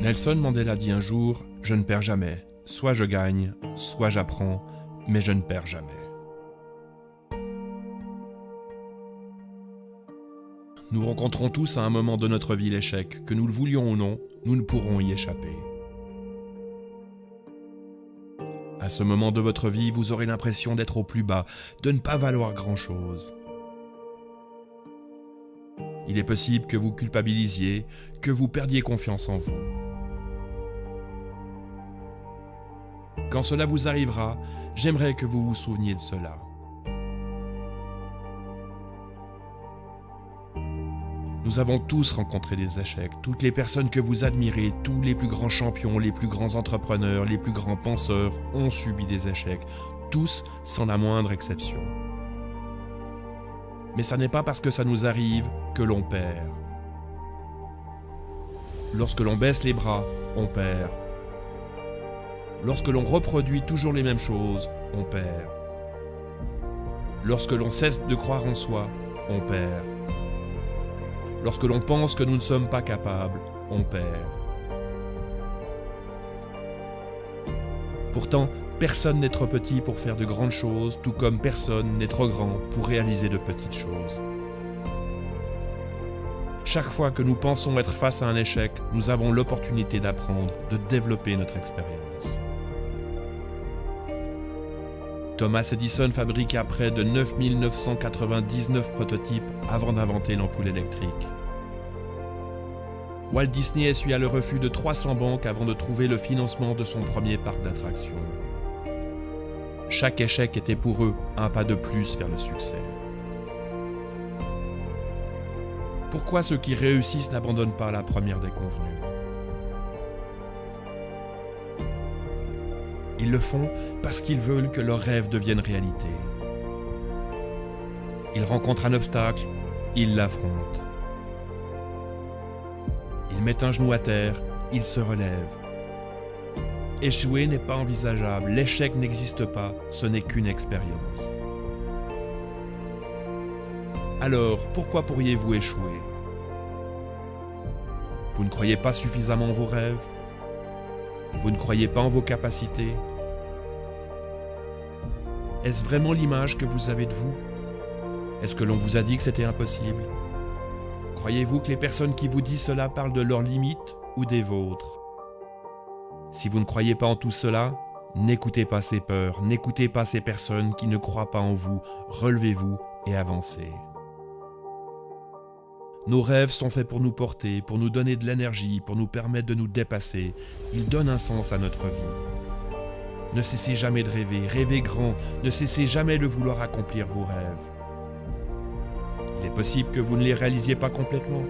Nelson Mandela dit un jour « Je ne perds jamais. Soit je gagne, soit j'apprends, mais je ne perds jamais. » Nous rencontrons tous à un moment de notre vie l'échec, que nous le voulions ou non, nous ne pourrons y échapper. À ce moment de votre vie, vous aurez l'impression d'être au plus bas, de ne pas valoir grand-chose. Il est possible que vous culpabilisiez, que vous perdiez confiance en vous. Quand cela vous arrivera, j'aimerais que vous vous souveniez de cela. Nous avons tous rencontré des échecs. Toutes les personnes que vous admirez, tous les plus grands champions, les plus grands entrepreneurs, les plus grands penseurs ont subi des échecs. Tous sans la moindre exception. Mais ça n'est pas parce que ça nous arrive que l'on perd. Lorsque l'on baisse les bras, on perd. Lorsque l'on reproduit toujours les mêmes choses, on perd. Lorsque l'on cesse de croire en soi, on perd. Lorsque l'on pense que nous ne sommes pas capables, on perd. Pourtant, personne n'est trop petit pour faire de grandes choses, tout comme personne n'est trop grand pour réaliser de petites choses. Chaque fois que nous pensons être face à un échec, nous avons l'opportunité d'apprendre, de développer notre expérience. Thomas Edison fabriqua près de 9999 prototypes avant d'inventer l'ampoule électrique. Walt Disney essuya le refus de 300 banques avant de trouver le financement de son premier parc d'attractions. Chaque échec était pour eux un pas de plus vers le succès. Pourquoi ceux qui réussissent n'abandonnent pas la première déconvenue ? Ils le font parce qu'ils veulent que leurs rêves deviennent réalité. Ils rencontrent un obstacle, ils l'affrontent. Ils mettent un genou à terre, ils se relèvent. Échouer n'est pas envisageable, l'échec n'existe pas, ce n'est qu'une expérience. Alors, pourquoi pourriez-vous échouer ? Vous ne croyez pas suffisamment en vos rêves ? Vous ne croyez pas en vos capacités ? Est-ce vraiment l'image que vous avez de vous ? Est-ce que l'on vous a dit que c'était impossible ? Croyez-vous que les personnes qui vous disent cela parlent de leurs limites ou des vôtres ? Si vous ne croyez pas en tout cela, n'écoutez pas ces peurs, n'écoutez pas ces personnes qui ne croient pas en vous, relevez-vous et avancez. Nos rêves sont faits pour nous porter, pour nous donner de l'énergie, pour nous permettre de nous dépasser. Ils donnent un sens à notre vie. Ne cessez jamais de rêver, rêvez grand, ne cessez jamais de vouloir accomplir vos rêves. Il est possible que vous ne les réalisiez pas complètement.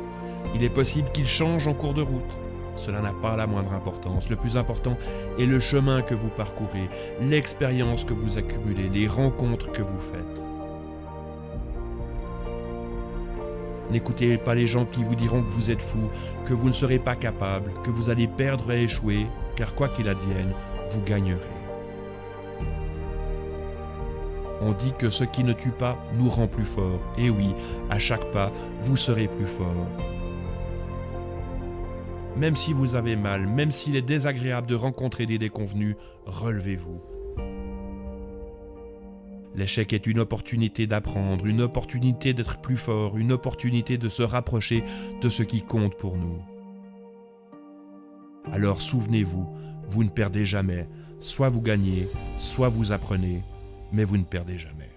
Il est possible qu'ils changent en cours de route. Cela n'a pas la moindre importance. Le plus important est le chemin que vous parcourez, l'expérience que vous accumulez, les rencontres que vous faites. N'écoutez pas les gens qui vous diront que vous êtes fou, que vous ne serez pas capable, que vous allez perdre et échouer, car quoi qu'il advienne, vous gagnerez. On dit que ce qui ne tue pas nous rend plus forts. Et oui, à chaque pas, vous serez plus fort. Même si vous avez mal, même s'il est désagréable de rencontrer des déconvenus, relevez-vous. L'échec est une opportunité d'apprendre, une opportunité d'être plus fort, une opportunité de se rapprocher de ce qui compte pour nous. Alors souvenez-vous, vous ne perdez jamais. Soit vous gagnez, soit vous apprenez, mais vous ne perdez jamais.